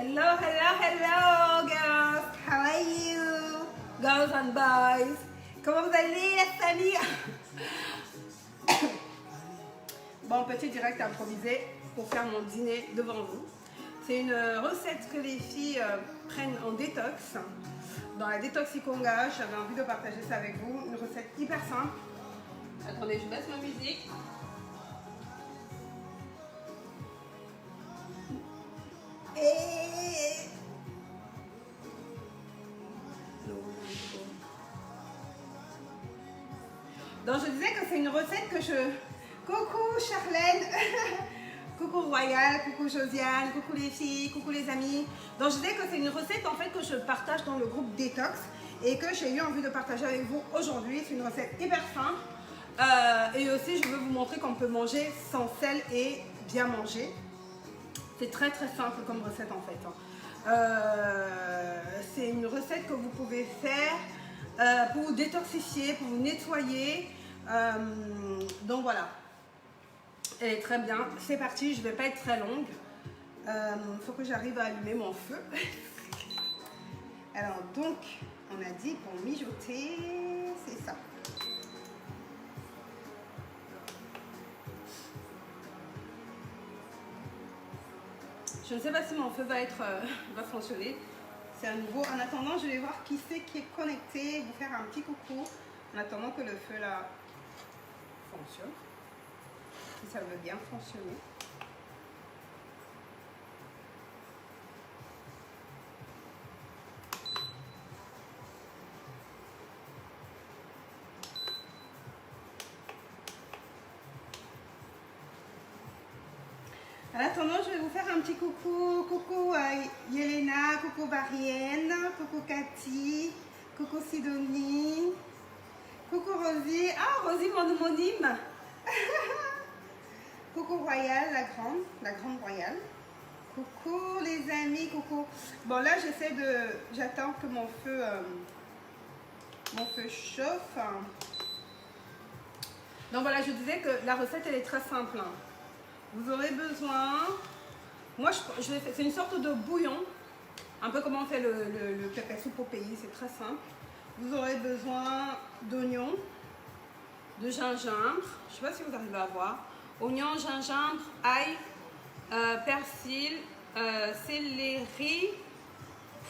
Hello, hello, hello, girls. How are you? Girls and boys. Comment vous allez, la famille? Bon, petit direct improvisé pour faire mon dîner devant vous. C'est une recette que les filles prennent en détox. Dans la détoxiconga, j'avais envie de partager ça avec vous. Une recette hyper simple. Attendez, je baisse ma musique. Et... Donc je disais que c'est une recette que je... Coucou Charlène. Coucou Royal, coucou Josiane, coucou les filles, coucou les amis. Donc je disais que c'est une recette en fait que je partage dans le groupe Détox et que j'ai eu envie de partager avec vous aujourd'hui. C'est une recette hyper simple. Et aussi je veux vous montrer qu'on peut manger sans sel et bien manger. C'est très très simple comme recette en fait. C'est une recette que vous pouvez faire pour vous détoxifier, pour vous nettoyer. Donc voilà. Elle est très bien. C'est parti, je ne vais pas être très longue. Il faut que j'arrive à allumer mon feu. Alors donc, on a dit pour mijoter, c'est ça. Je ne sais pas si mon feu va fonctionner. C'est à nouveau. En attendant, je vais voir qui c'est qui est connecté. Vous faire un petit coucou. En attendant que le feu là fonctionne. Si ça veut bien fonctionner. En attendant, je vais vous faire un petit coucou. Coucou Yelena, coucou Varienne, coucou Cathy, coucou Sidonie, coucou Rosie. Ah, Rosie, mon homonyme. Coucou Royal, la grande Royale. Coucou les amis, coucou. Bon là, j'attends que mon feu chauffe. Donc voilà, je disais que la recette, elle est très simple. Vous aurez besoin, moi c'est une sorte de bouillon, un peu comme on fait le pépé soupe au pays, c'est très simple. Vous aurez besoin d'oignons, de gingembre, je ne sais pas si vous arrivez à voir, oignons, gingembre, ail, persil, céleri,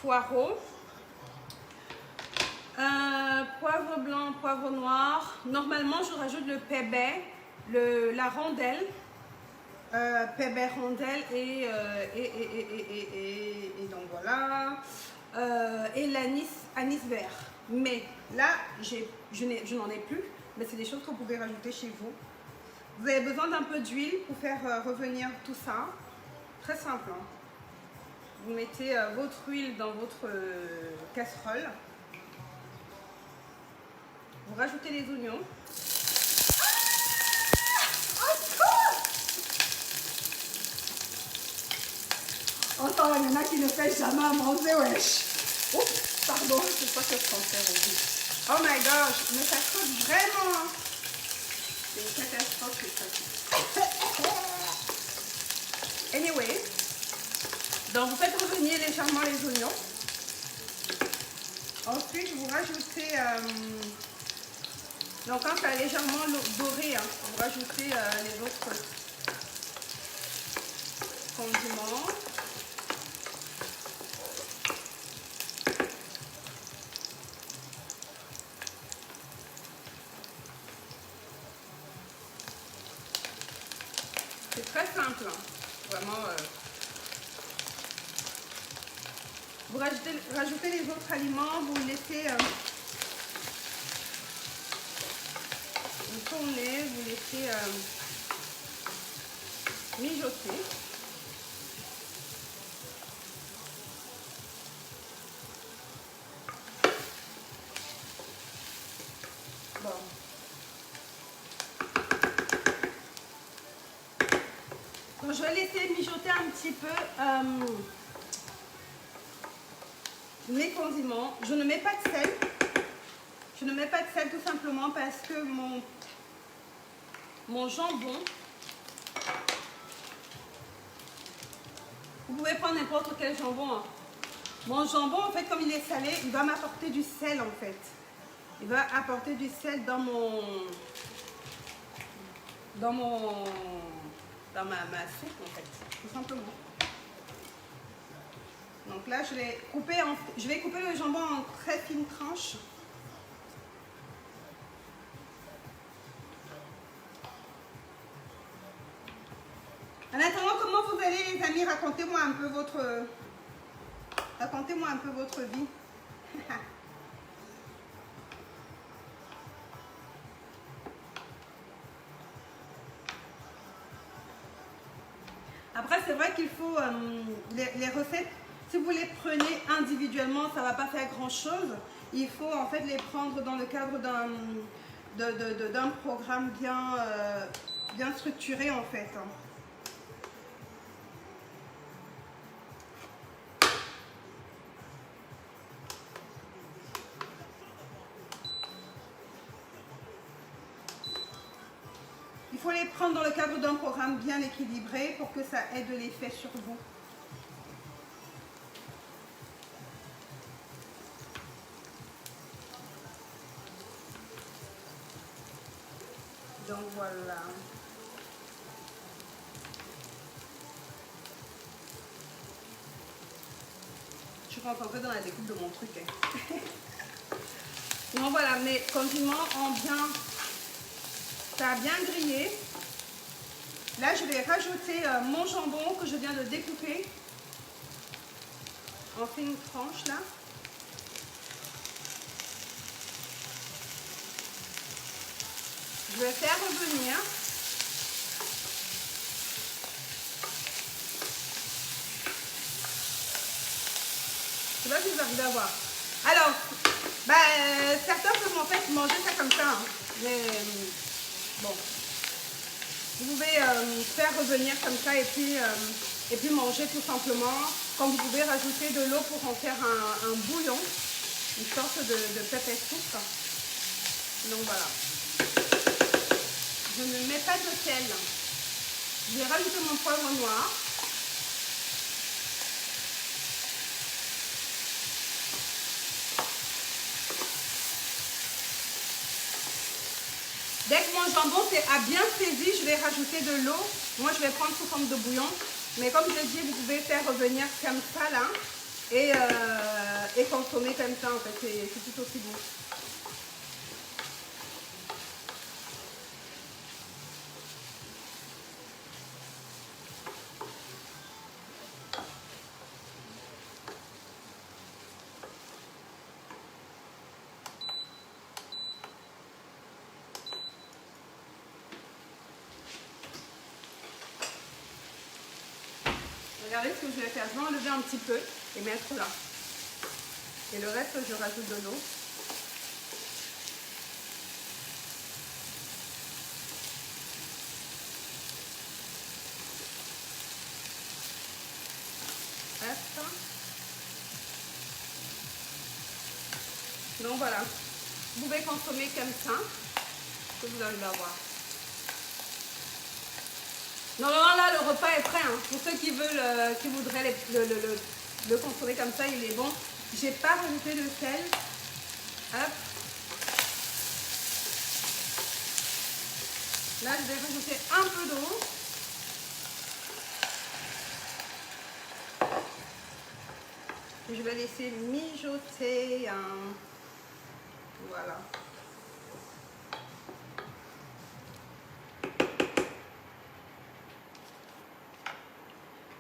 poireau, poivre blanc, poivre noir. Normalement je rajoute le pébé, la rondelle. Pépé rondelle et donc voilà et l'anis vert, mais là je n'en ai plus, mais c'est des choses que vous pouvez rajouter chez vous. Vous avez besoin d'un peu d'huile pour faire revenir tout ça, très simple hein. Vous mettez votre huile dans votre casserole, vous rajoutez les oignons. Attends, il y en a qui ne fait jamais à manger, wesh. Oups, pardon, c'est pas que français aujourd'hui. Oh my gosh, mais ça coûte vraiment. C'est une catastrophe, ça. Anyway, donc vous faites revenir légèrement les oignons. Ensuite, vous rajoutez. Donc quand ça a légèrement doré, hein, vous rajoutez les autres condiments. C'est très simple, hein. Vraiment. Vous rajoutez les autres aliments, vous laissez vous tournez, vous laissez mijoter. Bon. Donc, je vais laisser mijoter un petit peu mes condiments. Je ne mets pas de sel. Je ne mets pas de sel tout simplement parce que mon jambon Vous pouvez prendre n'importe quel jambon. Hein. Mon jambon, en fait, comme il est salé, il va m'apporter du sel, en fait. Il va apporter du sel dans ma soupe, en fait, tout simplement. Donc là, je vais couper le jambon en très fines tranches. En attendant, comment vous allez, les amis? Racontez-moi un peu votre vie. Après, c'est vrai qu'il faut les recettes, si vous les prenez individuellement, ça ne va pas faire grand-chose. Il faut en fait les prendre dans le cadre d'un programme bien structuré en fait. Il faut les prendre dans le cadre d'un programme bien équilibré pour que ça ait de l'effet sur vous. Donc voilà. Je suis concentrée dans la découpe de mon truc. Hein. Donc voilà, mes condiments ont bien... Ça a bien grillé. Là, je vais rajouter mon jambon que je viens de découper en fines tranches là. Je vais faire revenir. Je sais pas si vous arrivez à voir. Alors, certains peuvent en fait manger ça comme ça. Hein. Mais bon, vous pouvez faire revenir comme ça et puis manger tout simplement. Comme vous pouvez rajouter de l'eau pour en faire un bouillon, une sorte de pepper soup. Donc voilà. Je ne mets pas de sel. Je vais rajouter mon poivre noir. Dès que mon jambon a bien saisi, je vais rajouter de l'eau. Moi, je vais prendre sous forme de bouillon. Mais comme je dis, vous pouvez faire revenir comme ça là et consommer comme ça. En fait, c'est tout aussi bon. Regardez ce que je vais faire. Je vais enlever un petit peu et mettre là. Et le reste, je rajoute de l'eau. Donc voilà. Vous pouvez consommer comme ça. Que vous arrivez à voir. Normalement là le repas est prêt hein. Pour ceux qui veulent, qui voudraient le consommer comme ça, il est bon. J'ai pas rajouté de sel. Hop. Là je vais rajouter un peu d'eau. Je vais laisser mijoter. Voilà.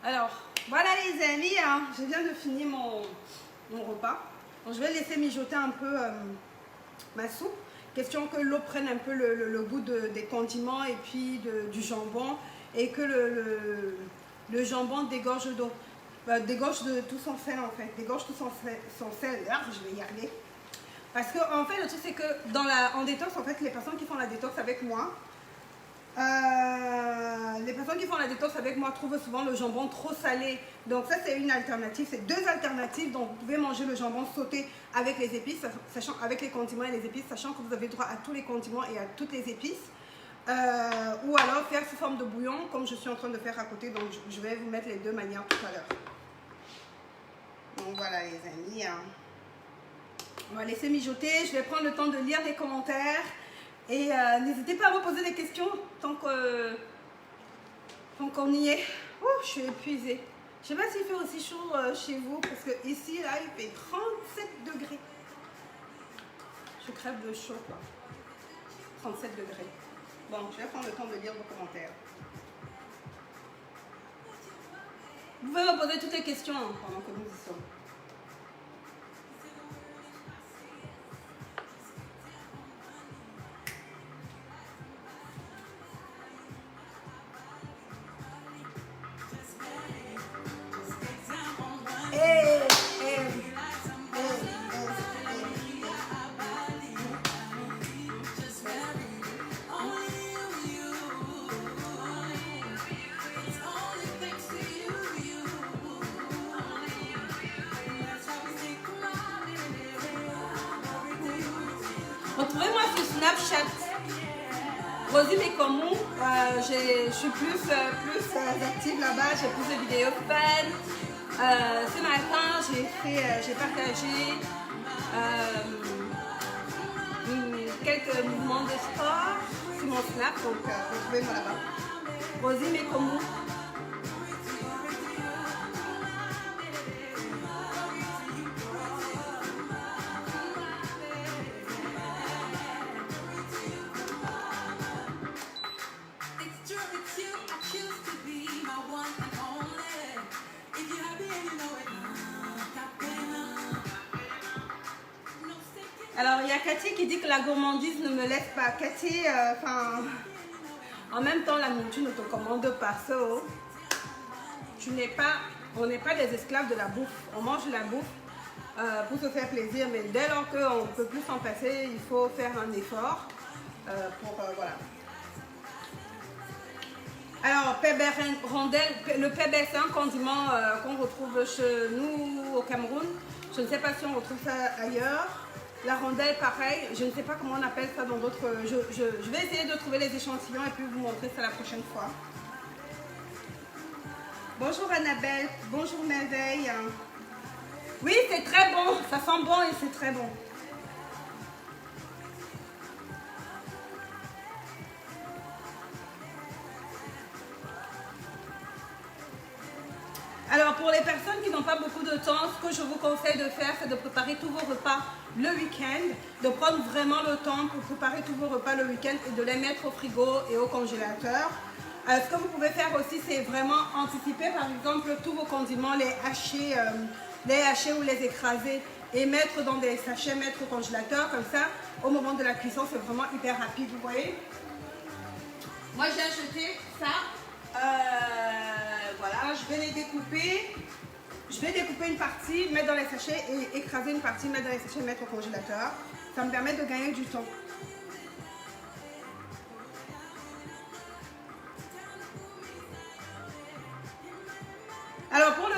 Alors, voilà les amis, hein, je viens de finir mon repas. Donc, je vais laisser mijoter un peu ma soupe. Question que l'eau prenne un peu le goût des condiments et puis du jambon. Et que le jambon dégorge d'eau. Dégorge de tout son sel en fait. Dégorge tout son sel. Ah, je vais y arriver. Parce que en fait, le truc c'est que en détox, en fait, les personnes qui font la détox avec moi, trouvent souvent le jambon trop salé. Donc ça c'est une alternative, c'est deux alternatives. Donc vous pouvez manger le jambon sauté avec les épices, sachant avec les condiments et les épices, sachant que vous avez droit à tous les condiments et à toutes les épices. Ou alors faire sous forme de bouillon, comme je suis en train de faire à côté. Donc, je vais vous mettre les deux manières tout à l'heure. Donc, voilà, les amis. Hein. On va laisser mijoter. Je vais prendre le temps de lire les commentaires. Et n'hésitez pas à me poser des questions tant qu'on y est. Je suis épuisée. Je ne sais pas s'il fait aussi chaud chez vous, parce que ici, là, il fait 37 degrés. Je crève de chaud, quoi. 37 degrés. Bon, je vais prendre le temps de lire vos commentaires. Vous pouvez me poser toutes les questions pendant que nous y sommes. Retrouvez-moi sur Snapchat. Rosie Mekomou, je suis plus active là-bas, j'ai plus de vidéos fun. Ce matin, j'ai partagé quelques mouvements de sport sur mon Snap, donc retrouvez-moi là-bas. Rosie Mekomou. Alors, il y a Cathy qui dit que la gourmandise ne me laisse pas. Cathy, en même temps, la nourriture ne te commande pas. On n'est pas des esclaves de la bouffe. On mange la bouffe pour se faire plaisir, mais dès lors qu'on ne peut plus s'en passer, il faut faire un effort voilà. Alors, le pébé, c'est un condiment qu'on retrouve chez nous au Cameroun. Je ne sais pas si on retrouve ça ailleurs. La rondelle, pareil, je ne sais pas comment on appelle ça dans d'autres... Je vais essayer de trouver les échantillons et puis vous montrer ça la prochaine fois. Bonjour Annabelle, bonjour Merveille. Oui, c'est très bon, ça sent bon et c'est très bon. Alors pour les personnes qui n'ont pas beaucoup de temps, ce que je vous conseille de faire, c'est de préparer tous vos repas le week-end, de prendre vraiment le temps pour préparer tous vos repas le week-end et de les mettre au frigo et au congélateur. Ce que vous pouvez faire aussi, c'est vraiment anticiper, par exemple, tous vos condiments, les hacher ou les écraser et mettre dans des sachets, mettre au congélateur, comme ça, au moment de la cuisson, c'est vraiment hyper rapide, vous voyez. Moi, j'ai acheté ça. Voilà, je vais les découper. Je vais découper une partie, mettre dans les sachets et écraser une partie, mettre dans les sachets et mettre au congélateur. Ça me permet de gagner du temps. Alors pour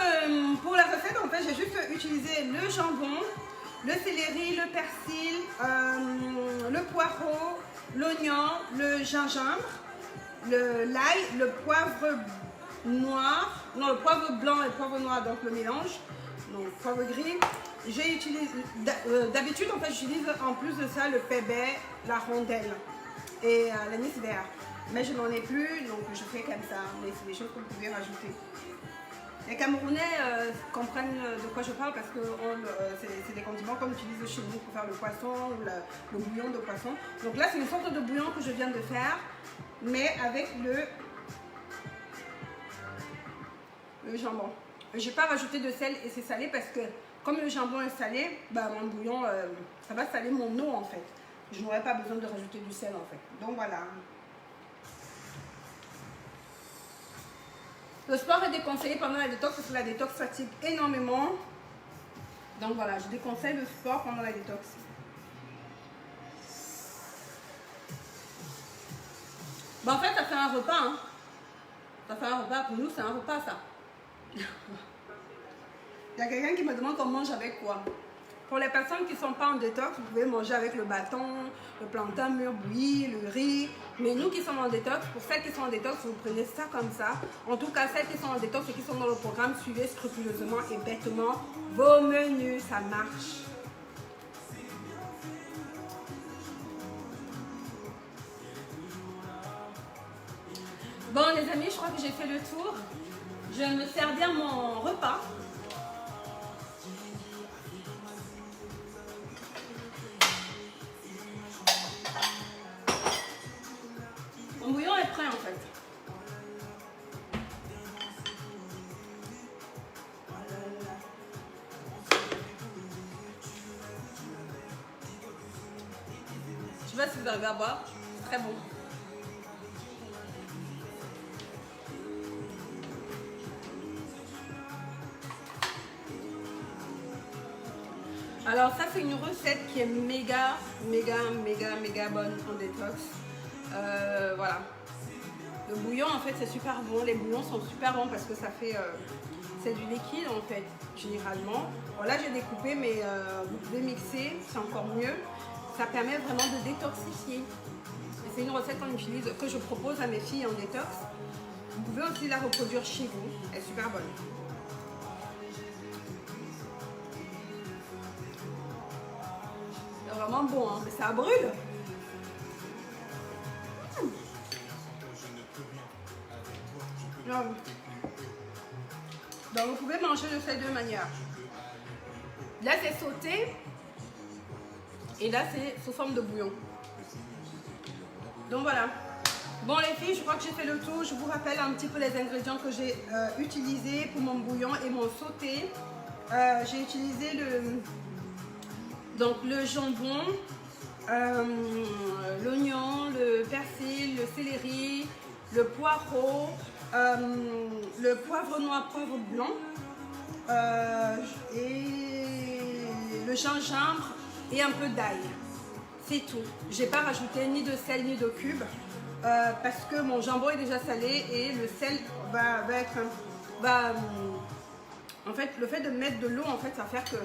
la recette, en fait, j'ai juste utilisé le jambon, le céleri, le persil, le poireau, l'oignon, le gingembre, l'ail, le poivre noir, non le poivre blanc et le poivre noir, donc le mélange, donc poivre gris. J'ai utilisé, d'habitude en fait j'utilise en plus de ça le pébé, la rondelle et l'anis vert. Mais je n'en ai plus, donc je fais comme ça, mais c'est des choses que vous pouvez rajouter. Les Camerounais comprennent de quoi je parle parce que c'est des condiments qu'on utilise chez nous pour faire le poisson ou le bouillon de poisson. Donc là c'est une sorte de bouillon que je viens de faire, mais avec le jambon. Je n'ai pas rajouté de sel et c'est salé parce que comme le jambon est salé, bah, mon bouillon, ça va saler mon eau en fait. Je n'aurai pas besoin de rajouter du sel en fait. Donc voilà. Le sport est déconseillé pendant la détox parce que la détox fatigue énormément. Donc voilà, je déconseille le sport pendant la détox. Bon, en fait, ça fait un repas. Hein. Ça fait un repas. Pour nous, c'est un repas ça. Il y a quelqu'un qui me demande qu'on mange avec quoi. Pour les personnes qui ne sont pas en détox, vous pouvez manger avec le bâton, le plantain mûr bouilli, le riz. Mais nous qui sommes en détox, pour celles qui sont en détox, vous prenez ça comme ça. En tout cas, celles qui sont en détox et qui sont dans le programme, suivez scrupuleusement et bêtement vos menus, ça marche. Bon les amis, je crois que j'ai fait le tour. Je vais me servir mon repas. Mon bouillon est prêt en fait. Je sais pas si vous arrivez à voir, c'est très bon. Alors ça c'est une recette qui est méga bonne en détox. Voilà. Le bouillon en fait c'est super bon, les bouillons sont super bons parce que ça fait, c'est du liquide en fait, généralement. Bon là j'ai découpé mais vous pouvez mixer, c'est encore mieux. Ça permet vraiment de détoxifier. C'est une recette qu'on utilise, que je propose à mes filles en détox. Vous pouvez aussi la reproduire chez vous, elle est super bonne. C'est vraiment bon, hein, mais ça brûle. Donc vous pouvez manger de ces deux manières. Là c'est sauté et là c'est sous forme de bouillon. Donc voilà. Bon les filles, je crois que j'ai fait le tour. Je vous rappelle un petit peu les ingrédients que j'ai utilisés pour mon bouillon et mon sauté. J'ai utilisé le jambon, l'oignon, le persil, le céleri, le poireau, le poivre noir, poivre blanc et le gingembre et un peu d'ail. C'est tout. J'ai pas rajouté ni de sel ni de cube parce que mon jambon est déjà salé et le sel en fait, le fait de mettre de l'eau, en fait, ça va faire que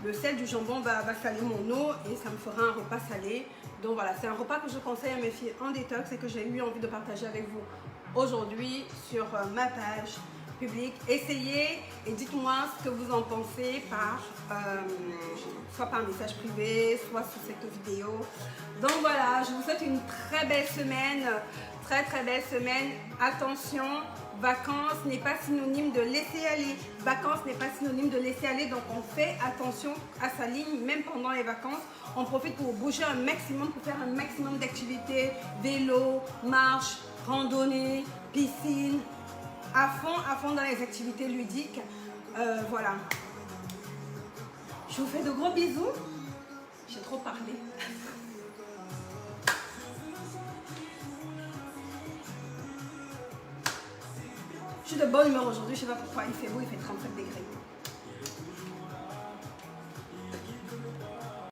le sel du jambon va saler mon eau et ça me fera un repas salé. Donc voilà, c'est un repas que je conseille à mes filles en détox et que j'ai eu envie de partager avec vous aujourd'hui sur ma page publique. Essayez et dites-moi ce que vous en pensez soit par message privé, soit sur cette vidéo. Donc voilà, je vous souhaite une très belle semaine, très belle semaine. Attention, vacances n'est pas synonyme de laisser aller. Vacances n'est pas synonyme de laisser aller, donc on fait attention à sa ligne, même pendant les vacances. On profite pour bouger un maximum, pour faire un maximum d'activités, vélo, marche, randonnée, piscine, à fond dans les activités ludiques. Voilà. Je vous fais de gros bisous. J'ai trop parlé. Je suis de bonne humeur aujourd'hui, je ne sais pas pourquoi, il fait beau, il fait 37 degrés.